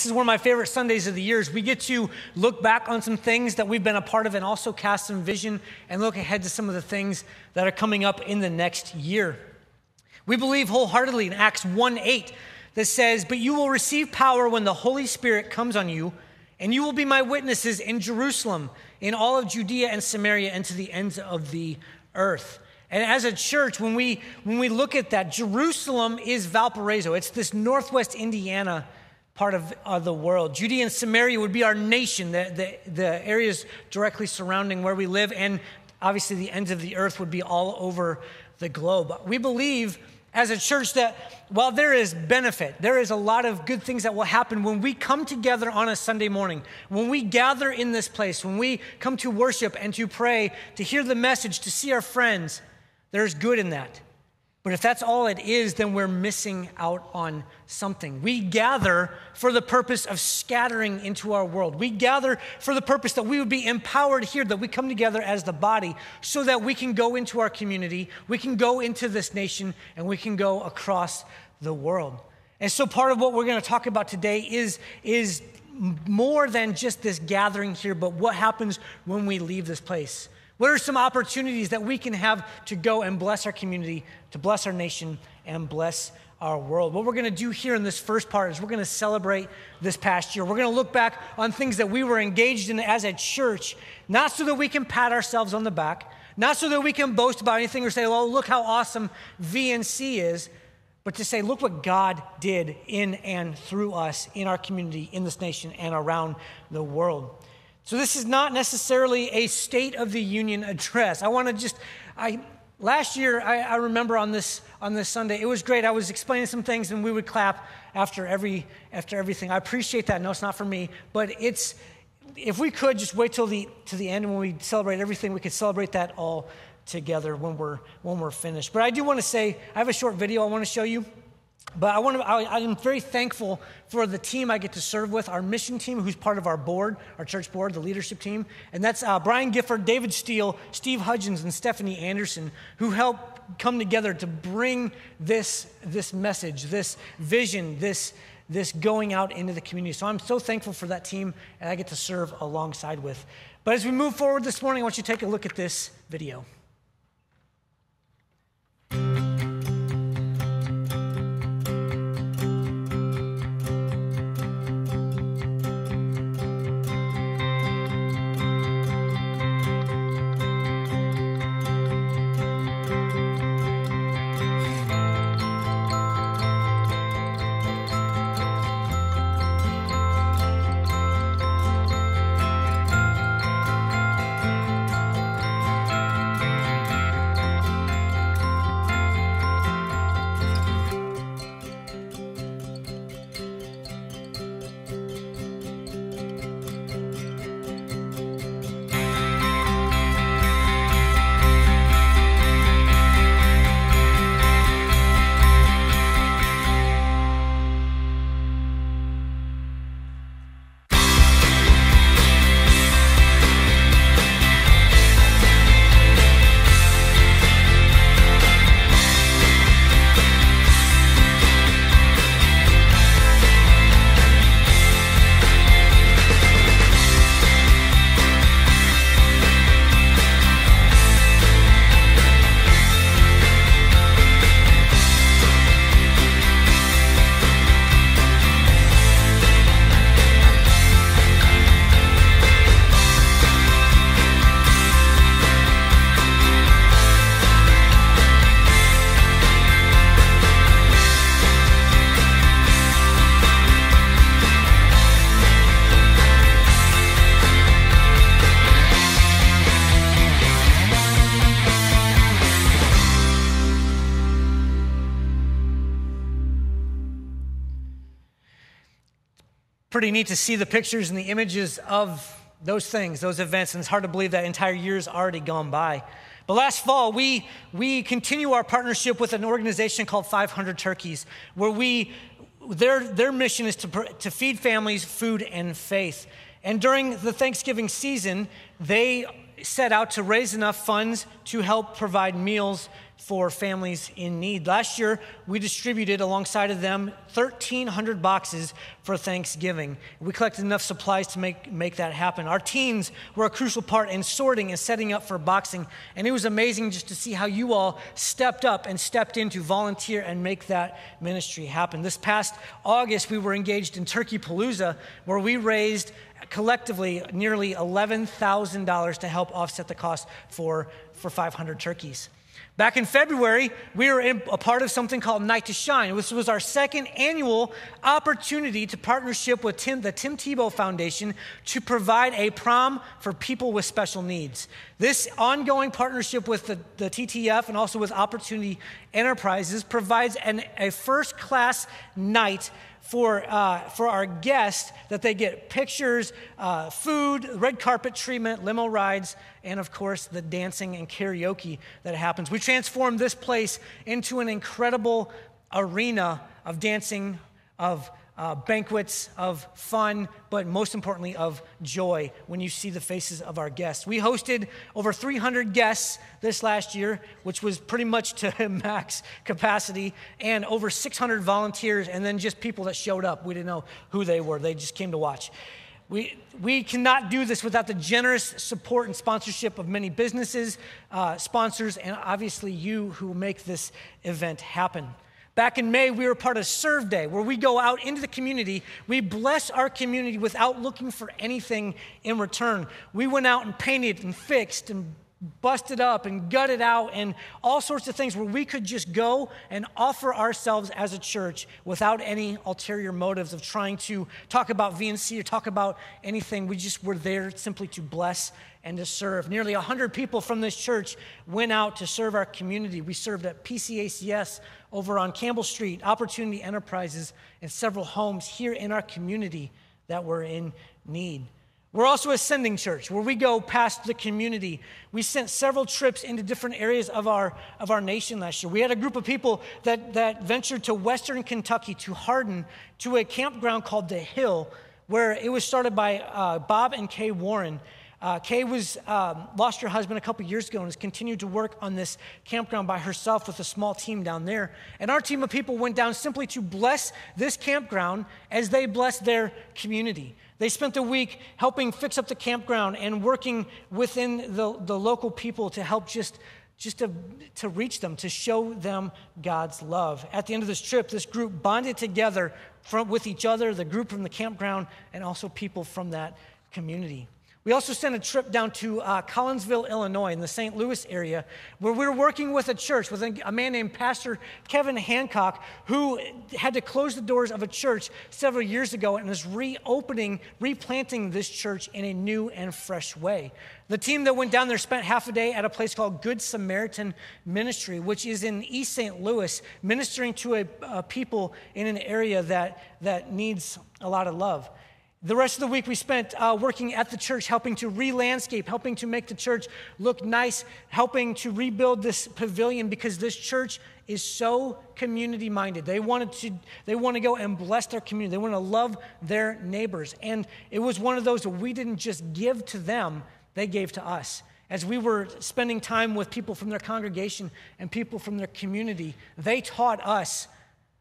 This is one of my favorite Sundays of the year. We get to look back on some things that we've been a part of and also cast some vision and look ahead to some of the things that are coming up in the next year. We believe wholeheartedly in Acts 1:8 that says, "But you will receive power when the Holy Spirit comes on you, and you will be my witnesses in Jerusalem, in all of Judea and Samaria, and to the ends of the earth." And as a church, when we look at that, Jerusalem is Valparaiso. It's this northwest Indiana part of the world. Judea and Samaria would be our nation, the areas directly surrounding where we live, and obviously the ends of the earth would be all over the globe. We believe as a church that while there is benefit, there is a lot of good things that will happen when we come together on a Sunday morning, when we gather in this place, when we come to worship and to pray, to hear the message, to see our friends. There's good in that. But if that's all it is, then we're missing out on something. We gather for the purpose of scattering into our world. We gather for the purpose that we would be empowered here, that we come together as the body so that we can go into our community, we can go into this nation, and we can go across the world. And so part of what we're going to talk about today is more than just this gathering here, but what happens when we leave this place. What are some opportunities that we can have to go and bless our community, to bless our nation, and bless our world? What we're going to do here in this first part is we're going to celebrate this past year. We're going to look back on things that we were engaged in as a church, not so that we can pat ourselves on the back, not so that we can boast about anything or say, oh, look how awesome VNC is, but to say, look what God did in and through us, in our community, in this nation, and around the world. So this is not necessarily a State of the Union address. Last year, I remember on this Sunday, it was great. I was explaining some things and we would clap after everything. I appreciate that. No, it's not for me, but if we could just wait till the end when we celebrate everything, we could celebrate that all together when we're finished. But I do want to say, I have a short video I want to show you. But I'm very thankful for the team I get to serve with, our mission team, who's part of our board, our church board, the leadership team. And that's Brian Gifford, David Steele, Steve Hudgens, and Stephanie Anderson, who help come together to bring this message, this vision, this going out into the community. So I'm so thankful for that team, and I get to serve alongside with. But as we move forward this morning, I want you to take a look at this video. Pretty neat to see the pictures and the images of those things, those events, and it's hard to believe that entire year's already gone by. But last fall, we continue our partnership with an organization called 500 Turkeys, where their mission is to feed families food and faith. And during the Thanksgiving season, they set out to raise enough funds to help provide meals for families in need. Last year, we distributed alongside of them 1,300 boxes for Thanksgiving. We collected enough supplies to make that happen. Our teens were a crucial part in sorting and setting up for boxing, and it was amazing just to see how you all stepped up and stepped in to volunteer and make that ministry happen. This past August, we were engaged in Turkey Palooza, where we raised collectively nearly $11,000 to help offset the cost for 500 turkeys. Back in February, we were a part of something called Night to Shine. This was our second annual opportunity to partnership with the Tim Tebow Foundation to provide a prom for people with special needs. This ongoing partnership with the TTF and also with Opportunity Enterprises provides a first-class night for our guests, that they get pictures, food, red carpet treatment, limo rides, and of course the dancing and karaoke that happens. We transformed this place into an incredible arena of dancing, of banquets, of fun, but most importantly of joy when you see the faces of our guests. We hosted over 300 guests this last year, which was pretty much to max capacity, and over 600 volunteers, and then just people that showed up. We didn't know who they were. They just came to watch. We cannot do this without the generous support and sponsorship of many businesses, sponsors, and obviously you who make this event happen. Back in May, we were part of Serve Day, where we go out into the community. We bless our community without looking for anything in return. We went out and painted and fixed and busted up and gutted out and all sorts of things where we could just go and offer ourselves as a church without any ulterior motives of trying to talk about VNC or talk about anything. We just were there simply to bless and to serve. Nearly 100 people from this church went out to serve our community. We served at PCACS over on Campbell Street, Opportunity Enterprises, and several homes here in our community that were in need. We're also a sending church where we go past the community. We sent several trips into different areas of our nation last year. We had a group of people that ventured to Western Kentucky, to Hardin, to a campground called The Hill, where it was started by Bob and Kay Warren. Kay lost her husband a couple years ago and has continued to work on this campground by herself with a small team down there. And our team of people went down simply to bless this campground as they blessed their community. They spent the week helping fix up the campground and working within the local people to help just to reach them, to show them God's love. At the end of this trip, this group bonded together with each other, the group from the campground, and also people from that community. We also sent a trip down to Collinsville, Illinois, in the St. Louis area, where we were working with a church, with a man named Pastor Kevin Hancock, who had to close the doors of a church several years ago and is replanting this church in a new and fresh way. The team that went down there spent half a day at a place called Good Samaritan Ministry, which is in East St. Louis, ministering to a people in an area that needs a lot of love. The rest of the week we spent working at the church, helping to re-landscape, helping to make the church look nice, helping to rebuild this pavilion, because this church is so community-minded. They want to go and bless their community. They want to love their neighbors. And it was one of those that we didn't just give to them, they gave to us. As we were spending time with people from their congregation and people from their community, they taught us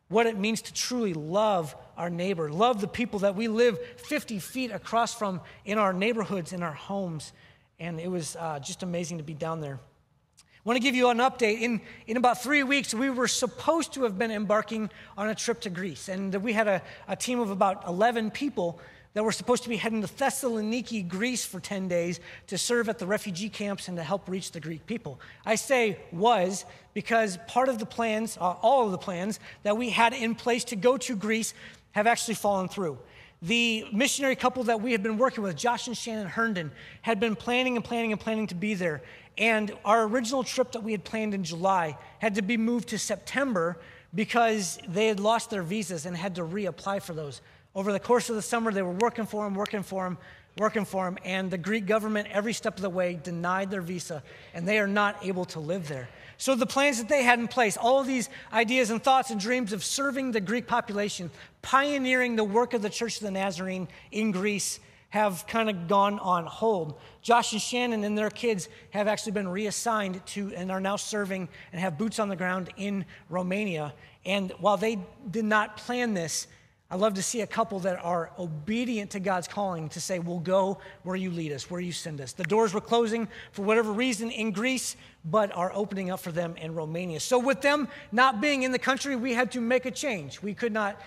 what it means to truly love our neighbor, love the people that we live 50 feet across from in our neighborhoods, in our homes. And it was just amazing to be down there. I want to give you an update. In about 3 weeks, we were supposed to have been embarking on a trip to Greece. And we had a team of about 11 people that were supposed to be heading to Thessaloniki, Greece for 10 days to serve at the refugee camps and to help reach the Greek people. I say was because part of the plans, all of the plans that we had in place to go to Greece have actually fallen through. The missionary couple that we had been working with, Josh and Shannon Herndon, had been planning to be there. And our original trip that we had planned in July had to be moved to September because they had lost their visas and had to reapply for those. Over the course of the summer, they were working for them, and the Greek government, every step of the way, denied their visa, and they are not able to live there. So the plans that they had in place, all of these ideas and thoughts and dreams of serving the Greek population, pioneering the work of the Church of the Nazarene in Greece, have kind of gone on hold. Josh and Shannon and their kids have actually been reassigned to and are now serving and have boots on the ground in Romania. And while they did not plan this, I love to see a couple that are obedient to God's calling to say, we'll go where you lead us, where you send us. The doors were closing for whatever reason in Greece, but are opening up for them in Romania. So with them not being in the country, we had to make a change. We could not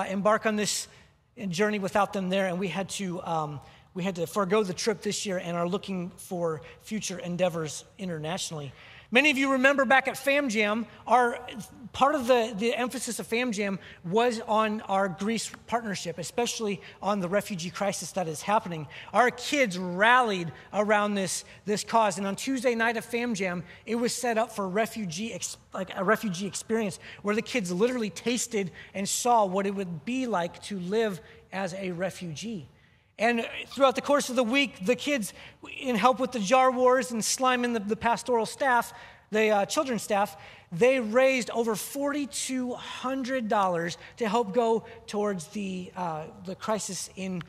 embark on this journey without them there, and we had to forego the trip this year and are looking for future endeavors internationally. Many of you remember back at FamJam, part of the emphasis of FamJam was on our Greece partnership, especially on the refugee crisis that is happening. Our kids rallied around this cause, and on Tuesday night at FamJam, it was set up for a refugee experience where the kids literally tasted and saw what it would be like to live as a refugee. And throughout the course of the week, the kids, in help with the jar wars and sliming the pastoral staff, the children's staff, they raised over $4,200 to help go towards the crisis in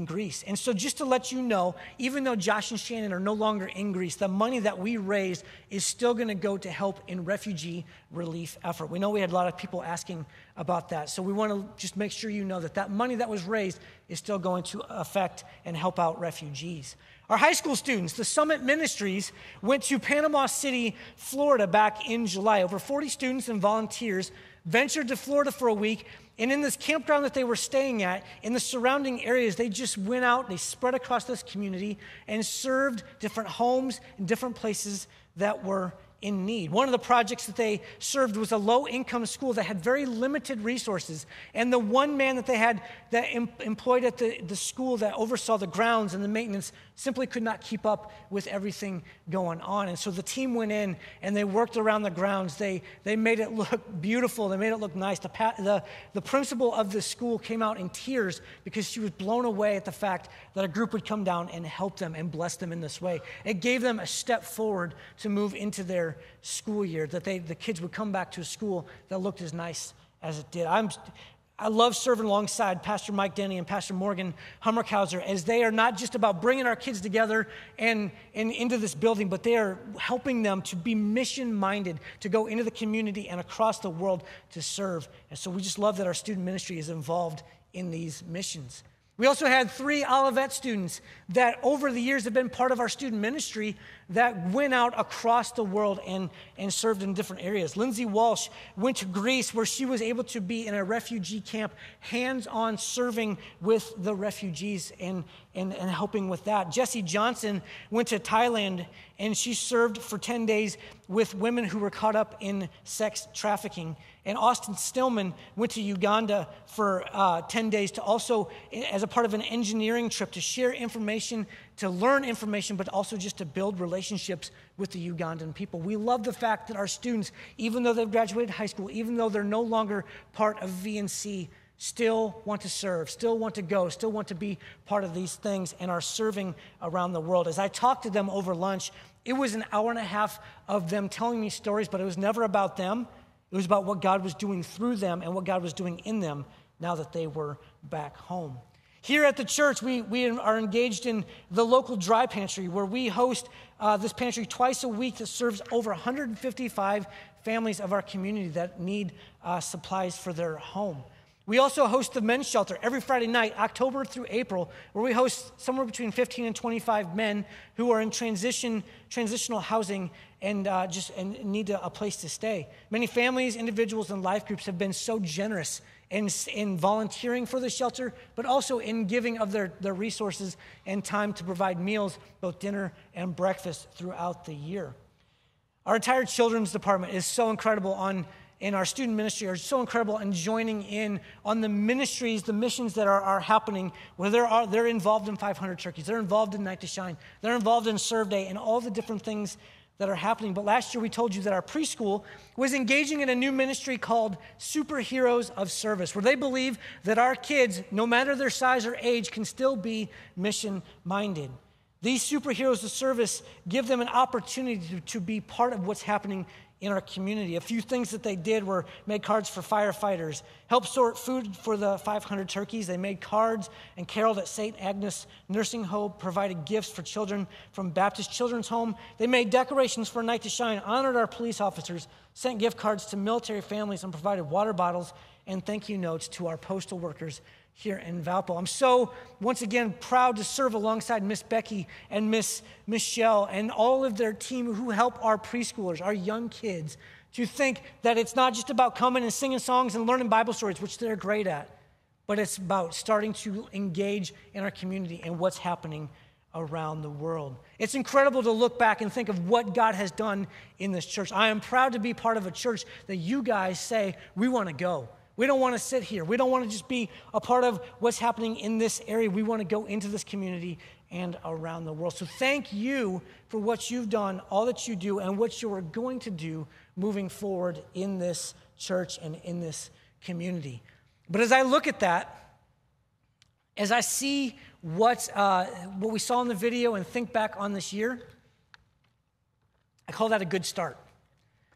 Greece. And so just to let you know, even though Josh and Shannon are no longer in Greece, the money that we raised is still going to go to help in refugee relief effort. We know we had a lot of people asking about that. So we want to just make sure you know that money that was raised is still going to affect and help out refugees. Our high school students, the Summit Ministries, went to Panama City, Florida back in July. Over 40 students and volunteers ventured to Florida for a week, and in this campground that they were staying at, in the surrounding areas, they just went out, they spread across this community and served different homes and different places that were in need. One of the projects that they served was a low-income school that had very limited resources, and the one man that they had that employed at the school that oversaw the grounds and the maintenance simply could not keep up with everything going on. And so the team went in and they worked around the grounds. They made it look beautiful. They made it look nice. The principal of the school came out in tears because she was blown away at the fact that a group would come down and help them and bless them in this way. It gave them a step forward to move into their school year, that the kids would come back to a school that looked as nice as it did. I love serving alongside Pastor Mike Denny and Pastor Morgan Hummerkhauser, as they are not just about bringing our kids together and into this building, but they are helping them to be mission-minded, to go into the community and across the world to serve. And so we just love that our student ministry is involved in these missions. We also had 3 Olivet students that over the years have been part of our student ministry that went out across the world and served in different areas. Lindsay Walsh went to Greece, where she was able to be in a refugee camp, hands-on serving with the refugees and helping with that. Jessie Johnson went to Thailand, and she served for 10 days with women who were caught up in sex trafficking. And Austin Stillman went to Uganda for 10 days to also, as a part of an engineering trip, to share information, to learn information, but also just to build relationships with the Ugandan people. We love the fact that our students, even though they've graduated high school, even though they're no longer part of VNC, still want to serve, still want to go, still want to be part of these things, and are serving around the world. As I talked to them over lunch, it was an hour and a half of them telling me stories, but it was never about them. It was about what God was doing through them and what God was doing in them now that they were back home. Here at the church, we are engaged in the local dry pantry, where we host this pantry twice a week that serves over 155 families of our community that need supplies for their home. We also host the men's shelter every Friday night, October through April, where we host somewhere between 15 and 25 men who are in transitional housing and need a place to stay. Many families, individuals, and life groups have been so generous in volunteering for the shelter, but also in giving of their resources and time to provide meals, both dinner and breakfast, throughout the year. Our entire children's department is so incredible in our student ministry, are so incredible in joining in on the ministries, the missions that are happening, where they're involved in 500 Turkeys, they're involved in Night to Shine, they're involved in Serve Day, and all the different things that are happening. But last year we told you that our preschool was engaging in a new ministry called Superheroes of Service, where they believe that our kids, no matter their size or age, can still be mission-minded. These superheroes of service give them an opportunity to be part of what's happening in our community. A few things that they did were make cards for firefighters, help sort food for the 500 turkeys. They made cards and caroled at St. Agnes Nursing Home, provided gifts for children from Baptist Children's Home. They made decorations for Night to Shine, honored our police officers, sent gift cards to military families, and provided water bottles and thank you notes to our postal workers here in Valpo. I'm so, once again, proud to serve alongside Miss Becky and Miss Michelle and all of their team who help our preschoolers, our young kids, to think that it's not just about coming and singing songs and learning Bible stories, which they're great at, but it's about starting to engage in our community and what's happening around the world. It's incredible to look back and think of what God has done in this church. I am proud to be part of a church that you guys say, we want to go. We don't want to sit here. We don't want to just be a part of what's happening in this area. We want to go into this community and around the world. So thank you for what you've done, all that you do, and what you are going to do moving forward in this church and in this community. But as I look at that, as I see what we saw in the video and think back on this year, I call that a good start.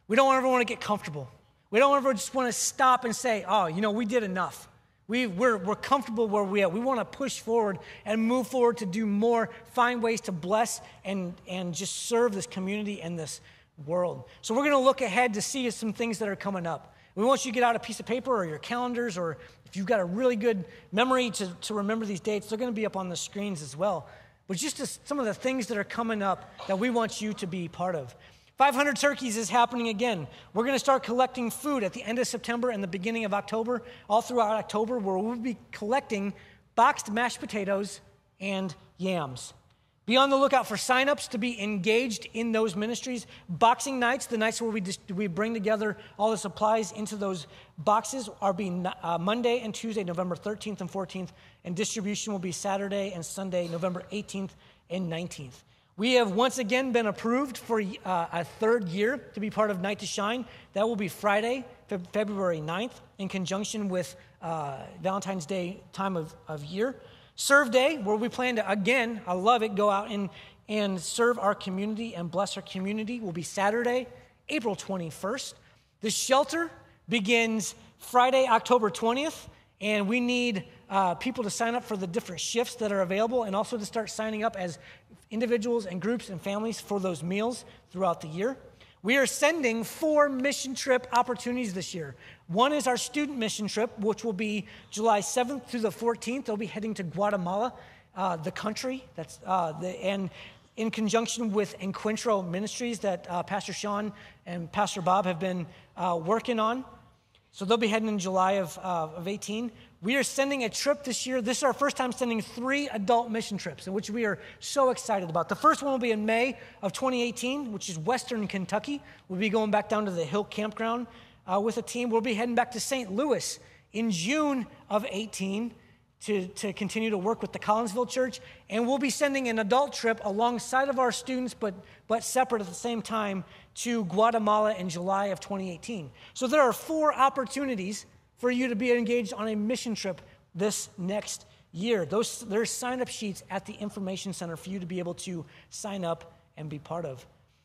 We don't ever want to get comfortable. We don't ever just want to stop and say, oh, we did enough. We're comfortable where we are. We want to push forward and move forward to do more, find ways to bless and just serve this community and this world. So we're going to look ahead to see some things that are coming up. We want you to get out a piece of paper or your calendars, or if you've got a really good memory to remember these dates, they're going to be up on the screens as well. But just some of the things that are coming up that we want you to be part of. 500 Turkeys is happening again. We're going to start collecting food at the end of September and the beginning of October, all throughout October, where we'll be collecting boxed mashed potatoes and yams. Be on the lookout for signups to be engaged in those ministries. Boxing nights, the nights where we bring together all the supplies into those boxes, are being Monday and Tuesday, November 13th and 14th, and distribution will be Saturday and Sunday, November 18th and 19th. We have once again been approved for a third year to be part of Night to Shine. That will be Friday, February 9th, in conjunction with Valentine's Day time of year. Serve Day, where we plan to, again, I love it, go out and serve our community and bless our community, will be Saturday, April 21st. The shelter begins Friday, October 20th, and we need people to sign up for the different shifts that are available, and also to start signing up as individuals and groups and families for those meals throughout the year. We are sending 4 mission trip opportunities this year. One is our student mission trip, which will be July 7th through the 14th. They'll be heading to Guatemala, the country. And in conjunction with Encuentro Ministries that Pastor Sean and Pastor Bob have been working on. So they'll be heading in July of 18. We are sending a trip this year. This is our first time sending 3 adult mission trips, in which we are so excited about. The first one will be in May of 2018, which is Western Kentucky. We'll be going back down to the Hill Campground with a team. We'll be heading back to St. Louis in June of 18 to continue to work with the Collinsville Church. And we'll be sending an adult trip alongside of our students, but separate at the same time, to Guatemala in July of 2018. So there are 4 opportunities for you to be engaged on a mission trip this next year. There's sign-up sheets at the information center for you to be able to sign up and be part of.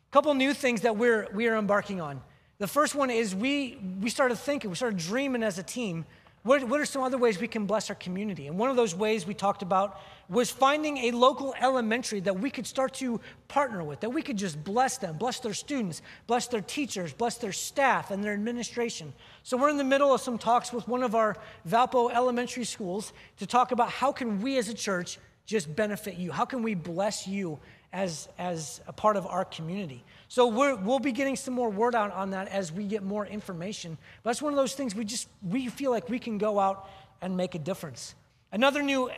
A couple new things that we are embarking on. The first one is we started thinking, we started dreaming as a team, what are some other ways we can bless our community? And one of those ways we talked about was finding a local elementary that we could start to partner with, that we could just bless them, bless their students, bless their teachers, bless their staff and their administration. So we're in the middle of some talks with one of our Valpo elementary schools to talk about how can we as a church just benefit you? How can we bless you as a part of our community? So we'll be getting some more word out on that as we get more information. But that's one of those things we feel like we can go out and make a difference. Another new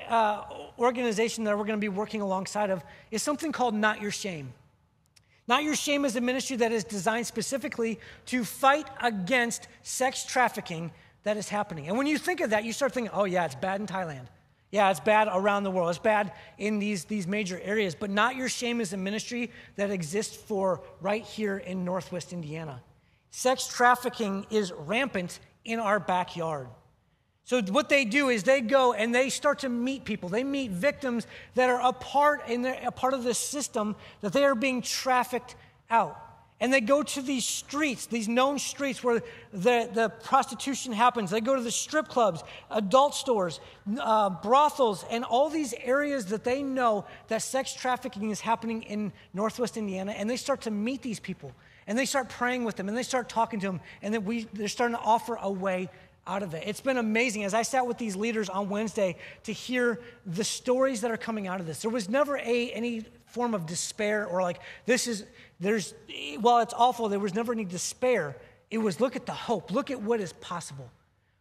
organization that we're going to be working alongside of is something called Not Your Shame. Not Your Shame is a ministry that is designed specifically to fight against sex trafficking that is happening. And when you think of that, you start thinking, oh yeah, it's bad in Thailand. Yeah, it's bad around the world. It's bad in these major areas. But Not Your Shame is a ministry that exists for right here in Northwest Indiana. Sex trafficking is rampant in our backyard. So what they do is they go and they start to meet people. They meet victims that are a part of this system that they are being trafficked out. And they go to these streets, these known streets where the prostitution happens. They go to the strip clubs, adult stores, brothels, and all these areas that they know that sex trafficking is happening in Northwest Indiana. And they start to meet these people. And they start praying with them. And they start talking to them. And then they're starting to offer a way out of it. It's been amazing as I sat with these leaders on Wednesday to hear the stories that are coming out of this. There was never any form of despair or like, while it's awful, there was never any despair. It was look at the hope. Look at what is possible.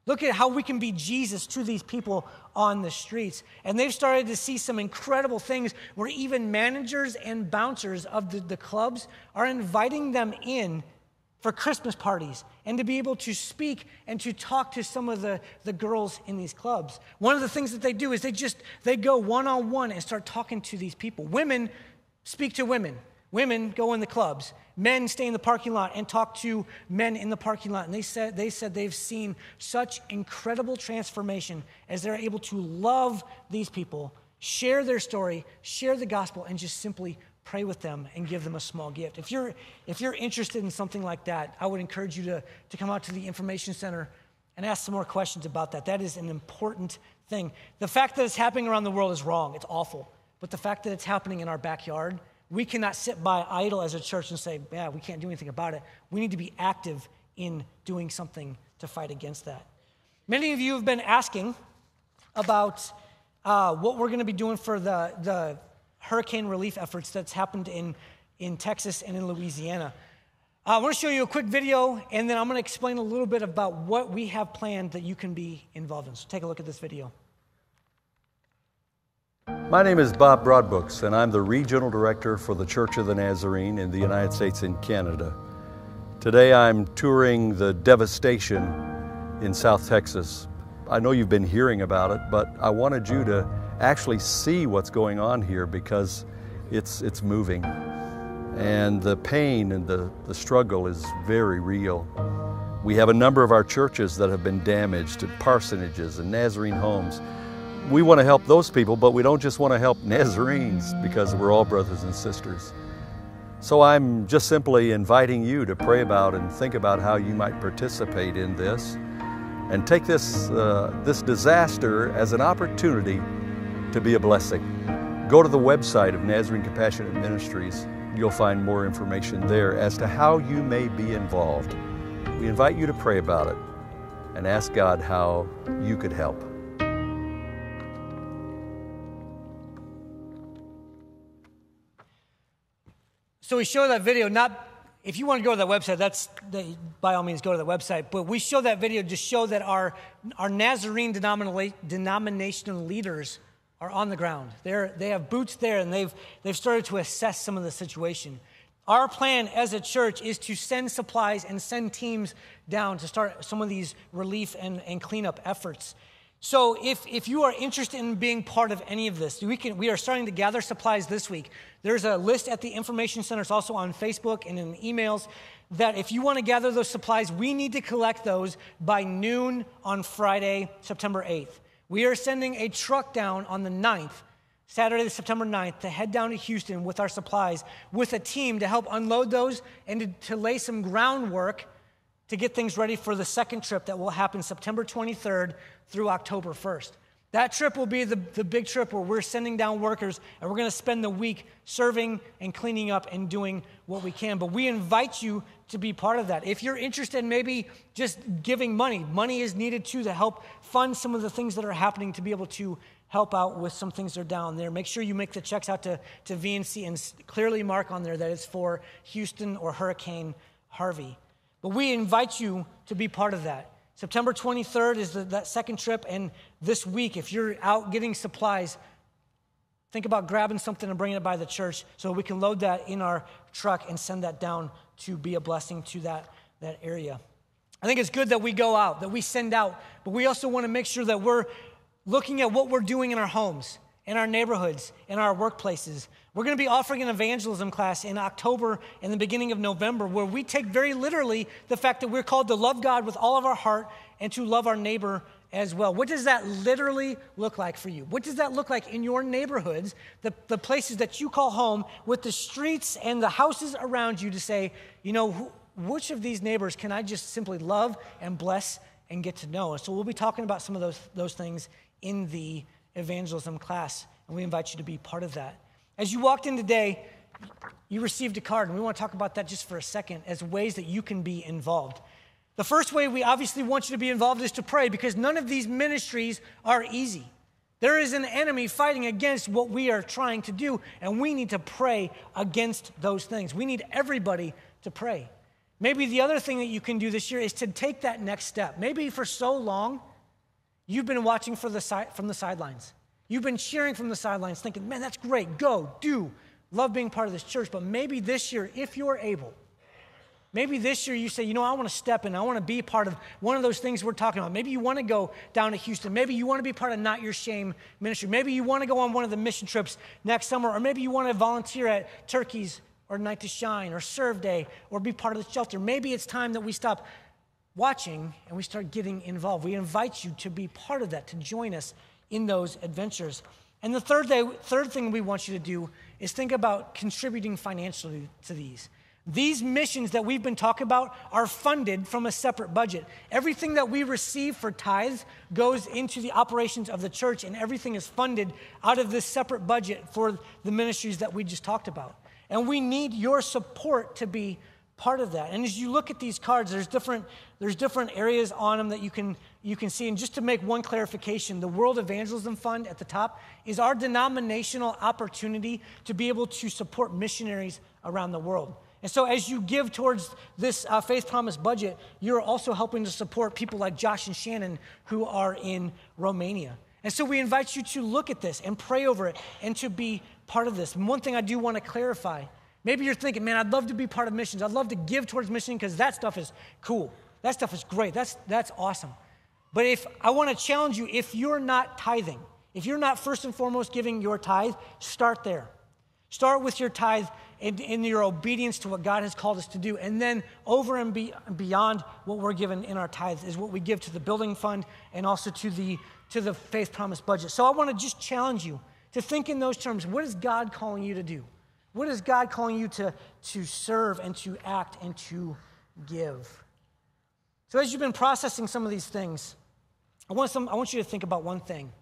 Look at how we can be Jesus to these people on the streets. And they've started to see some incredible things where even managers and bouncers of the clubs are inviting them in for Christmas parties and to be able to speak and to talk to some of the girls in these clubs. One of the things that they do is they go one-on-one and start talking to these people. Women speak to women. Women go in the clubs. Men stay in the parking lot and talk to men in the parking lot. And they said they've seen such incredible transformation as they're able to love these people, share their story, share the gospel, and just simply pray with them and give them a small gift. If you're interested in something like that, I would encourage you to come out to the information center and ask some more questions about that. That is an important thing. The fact that it's happening around the world is wrong. It's awful. But the fact that it's happening in our backyard, we cannot sit by idle as a church and say, yeah, we can't do anything about it. We need to be active in doing something to fight against that. Many of you have been asking about what we're going to be doing for the hurricane relief efforts that's happened in Texas and in Louisiana. I want to show you a quick video, and then I'm going to explain a little bit about what we have planned that you can be involved in. So take a look at this video. My name is Bob Broadbooks, and I'm the Regional Director for the Church of the Nazarene in the United States and Canada. Today I'm touring the devastation in South Texas. I know you've been hearing about it, but I wanted you to actually see what's going on here because it's moving. And the pain and the struggle is very real. We have a number of our churches that have been damaged, and parsonages and Nazarene homes. We want to help those people, but we don't just want to help Nazarenes because we're all brothers and sisters. So I'm just simply inviting you to pray about and think about how you might participate in this and take this disaster as an opportunity to be a blessing. Go to the website of Nazarene Compassionate Ministries. You'll find more information there as to how you may be involved. We invite you to pray about it and ask God how you could help. So we show that video, if you want to go to that website, by all means go to the website, but we show that video to show that our Nazarene denominational leaders are on the ground. They have boots there, and they've started to assess some of the situation. Our plan as a church is to send supplies and send teams down to start some of these relief and cleanup efforts. So if you are interested in being part of any of this, we are starting to gather supplies this week. There's a list at the information center. It's also on Facebook and in emails that if you want to gather those supplies, we need to collect those by noon on Friday, September 8th. We are sending a truck down on the 9th, Saturday, September 9th, to head down to Houston with our supplies, with a team to help unload those and to lay some groundwork to get things ready for the second trip that will happen September 23rd through October 1st. That trip will be the big trip where we're sending down workers, and we're going to spend the week serving and cleaning up and doing what we can. But we invite you to be part of that. If you're interested in maybe just giving money is needed too to help fund some of the things that are happening to be able to help out with some things that are down there. Make sure you make the checks out to VNC and clearly mark on there that it's for Houston or Hurricane Harvey. But we invite you to be part of that. September 23rd is that second trip, and this week, if you're out getting supplies, think about grabbing something and bringing it by the church so we can load that in our truck and send that down to be a blessing to that area. I think it's good that we go out, that we send out, but we also want to make sure that we're looking at what we're doing in our homes, in our neighborhoods, in our workplaces. We're going to be offering an evangelism class in October and the beginning of November where we take very literally the fact that we're called to love God with all of our heart and to love our neighbor as well. What does that literally look like for you? What does that look like in your neighborhoods, the places that you call home, with the streets and the houses around you, to say, which of these neighbors can I just simply love and bless and get to know? So we'll be talking about some of those things in the evangelism class, and we invite you to be part of that. As you walked in today, you received a card, and we want to talk about that just for a second as ways that you can be involved. The first way we obviously want you to be involved is to pray, because none of these ministries are easy. There is an enemy fighting against what we are trying to do, and we need to pray against those things. We need everybody to pray. Maybe the other thing that you can do this year is to take that next step. Maybe for so long, you've been watching from the sidelines. You've been cheering from the sidelines, thinking, man, that's great, go, do, love being part of this church. But maybe this year, if you're able, maybe this year you say, I want to step in. I want to be part of one of those things we're talking about. Maybe you want to go down to Houston. Maybe you want to be part of Not Your Shame ministry. Maybe you want to go on one of the mission trips next summer. Or maybe you want to volunteer at Turkey's or Night to Shine or Serve Day or be part of the shelter. Maybe it's time that we stop watching and we start getting involved. We invite you to be part of that, to join us in those adventures. And the third thing we want you to do is think about contributing financially to these. These missions that we've been talking about are funded from a separate budget. Everything that we receive for tithes goes into the operations of the church, and everything is funded out of this separate budget for the ministries that we just talked about. And we need your support to be part of that. And as you look at these cards, there's different areas on them that you can see. And just to make one clarification, the World Evangelism Fund at the top is our denominational opportunity to be able to support missionaries around the world. And so as you give towards this Faith Promise budget, you're also helping to support people like Josh and Shannon who are in Romania. And so we invite you to look at this and pray over it and to be part of this. And one thing I do want to clarify, maybe you're thinking, man, I'd love to be part of missions. I'd love to give towards mission because that stuff is cool. That stuff is great. That's awesome. But if I want to challenge you, if you're not tithing, if you're not first and foremost giving your tithe, start there. Start with your tithe in your obedience to what God has called us to do. And then over and beyond what we're given in our tithes is what we give to the building fund and also to the Faith Promise budget. So I want to just challenge you to think in those terms. What is God calling you to do? What is God calling you to serve and to act and to give? So as you've been processing some of these things, I want you to think about one thing.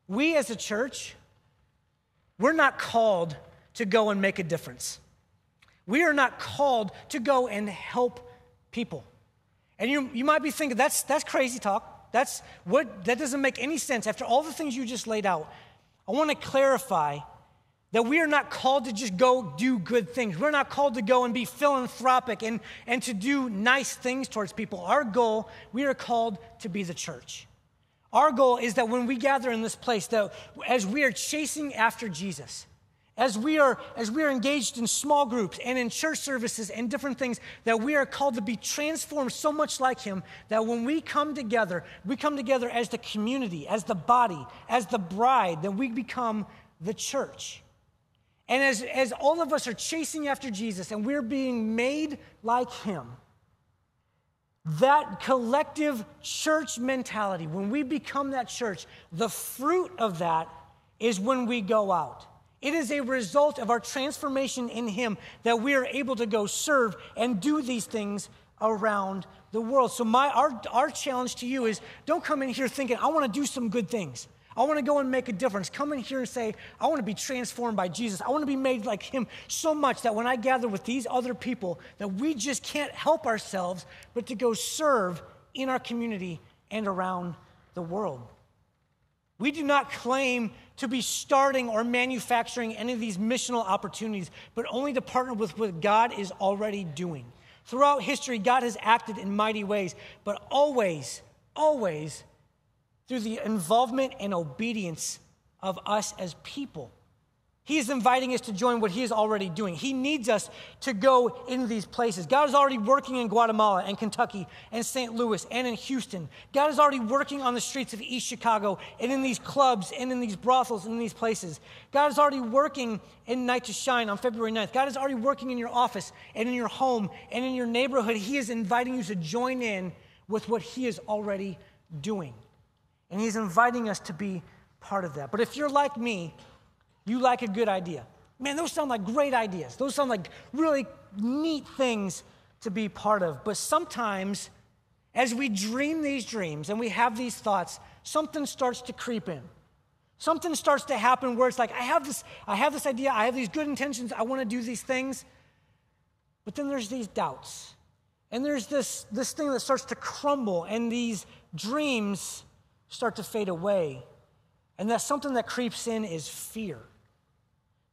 We as a church, we're not called to go and make a difference. We are not called to go and help people. And you might be thinking, that's crazy talk. That doesn't make any sense. After all the things you just laid out, I want to clarify that we are not called to just go do good things. We're not called to go and be philanthropic and to do nice things towards people. Our goal, we are called to be the church. Our goal is that when we gather in this place, that as we are chasing after Jesus, as we are engaged in small groups and in church services and different things, that we are called to be transformed so much like him that when we come together as the community, as the body, as the bride, that we become the church. And as all of us are chasing after Jesus and we're being made like him, that collective church mentality, when we become that church, the fruit of that is when we go out. It is a result of our transformation in him that we are able to go serve and do these things around the world. So our challenge to you is, don't come in here thinking, I want to do some good things. I want to go and make a difference. Come in here and say, I want to be transformed by Jesus. I want to be made like him so much that when I gather with these other people, that we just can't help ourselves but to go serve in our community and around the world. We do not claim to be starting or manufacturing any of these missional opportunities, but only to partner with what God is already doing. Throughout history, God has acted in mighty ways, but always through the involvement and obedience of us as people. He is inviting us to join what he is already doing. He needs us to go into these places. God is already working in Guatemala and Kentucky and St. Louis and in Houston. God is already working on the streets of East Chicago and in these clubs and in these brothels and in these places. God is already working in Night to Shine on February 9th. God is already working in your office and in your home and in your neighborhood. He is inviting you to join in with what he is already doing. And he's inviting us to be part of that. But if you're like me, you like a good idea. Man, those sound like great ideas. Those sound like really neat things to be part of. But sometimes, as we dream these dreams and we have these thoughts, something starts to creep in. Something starts to happen where it's like, I have this idea, I have these good intentions, I want to do these things. But then there's these doubts. And there's this thing that starts to crumble, and these dreams start to fade away. And that something that creeps in is fear.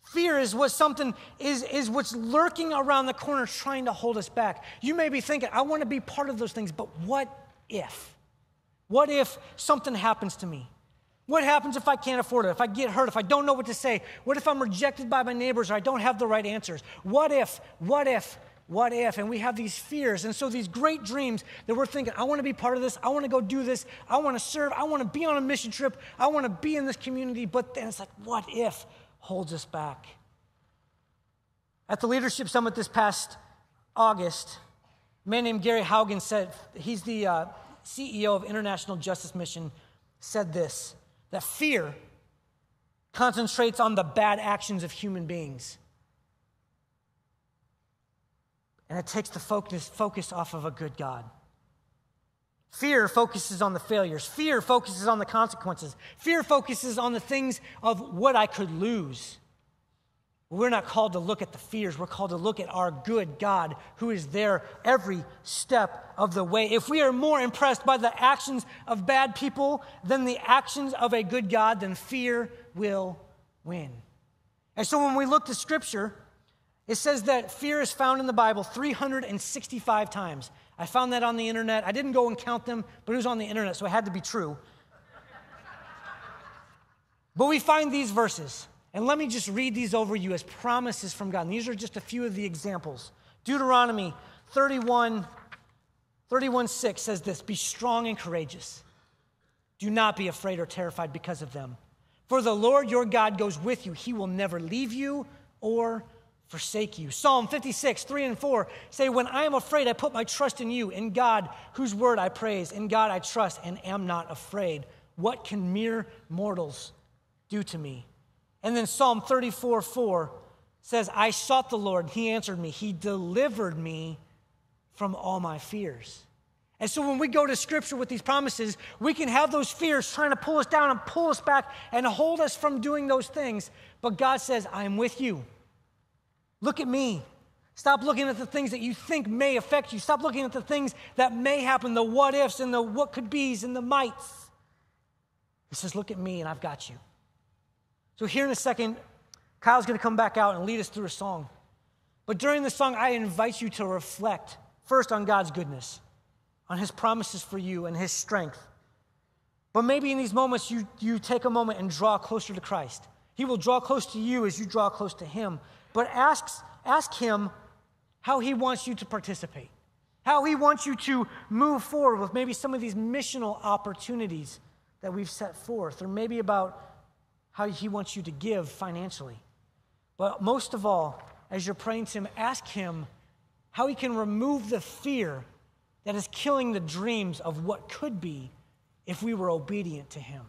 Fear is what's lurking around the corner trying to hold us back. You may be thinking, I want to be part of those things, but what if? What if something happens to me? What happens if I can't afford it, if I get hurt, if I don't know what to say? What if I'm rejected by my neighbors or I don't have the right answers? What if? And we have these fears. And so these great dreams that we're thinking, I want to be part of this, I want to go do this, I want to serve, I want to be on a mission trip, I want to be in this community, but then it's like, what if holds us back? At the Leadership Summit this past August, a man named Gary Haugen said, he's the CEO of International Justice Mission, said this, that fear concentrates on the bad actions of human beings. And it takes the focus off of a good God. Fear focuses on the failures. Fear focuses on the consequences. Fear focuses on the things of what I could lose. We're not called to look at the fears. We're called to look at our good God who is there every step of the way. If we are more impressed by the actions of bad people than the actions of a good God, then fear will win. And so when we look to Scripture, it says that fear is found in the Bible 365 times. I found that on the internet. I didn't go and count them, but it was on the internet, so it had to be true. But we find these verses. And let me just read these over you as promises from God. And these are just a few of the examples. Deuteronomy 31:6 says this, be strong and courageous. Do not be afraid or terrified because of them. For the Lord your God goes with you. He will never leave you or forsake you. Psalm 56:3-4 say, when I am afraid, I put my trust in you, in God, whose word I praise. In God I trust and am not afraid. What can mere mortals do to me? And then Psalm 34:4 says, I sought the Lord, he answered me. He delivered me from all my fears. And so when we go to Scripture with these promises, we can have those fears trying to pull us down and pull us back and hold us from doing those things. But God says, I am with you. Look at me. Stop looking at the things that you think may affect you. Stop looking at the things that may happen, the what ifs and the what could be's and the mights. He says, look at me and I've got you. So here in a second, Kyle's going to come back out and lead us through a song. But during the song, I invite you to reflect first on God's goodness, on his promises for you and his strength. But maybe in these moments, you take a moment and draw closer to Christ. He will draw close to you as you draw close to him. But ask him how he wants you to participate, how he wants you to move forward with maybe some of these missional opportunities that we've set forth, or maybe about how he wants you to give financially. But most of all, as you're praying to him, ask him how he can remove the fear that is killing the dreams of what could be if we were obedient to him.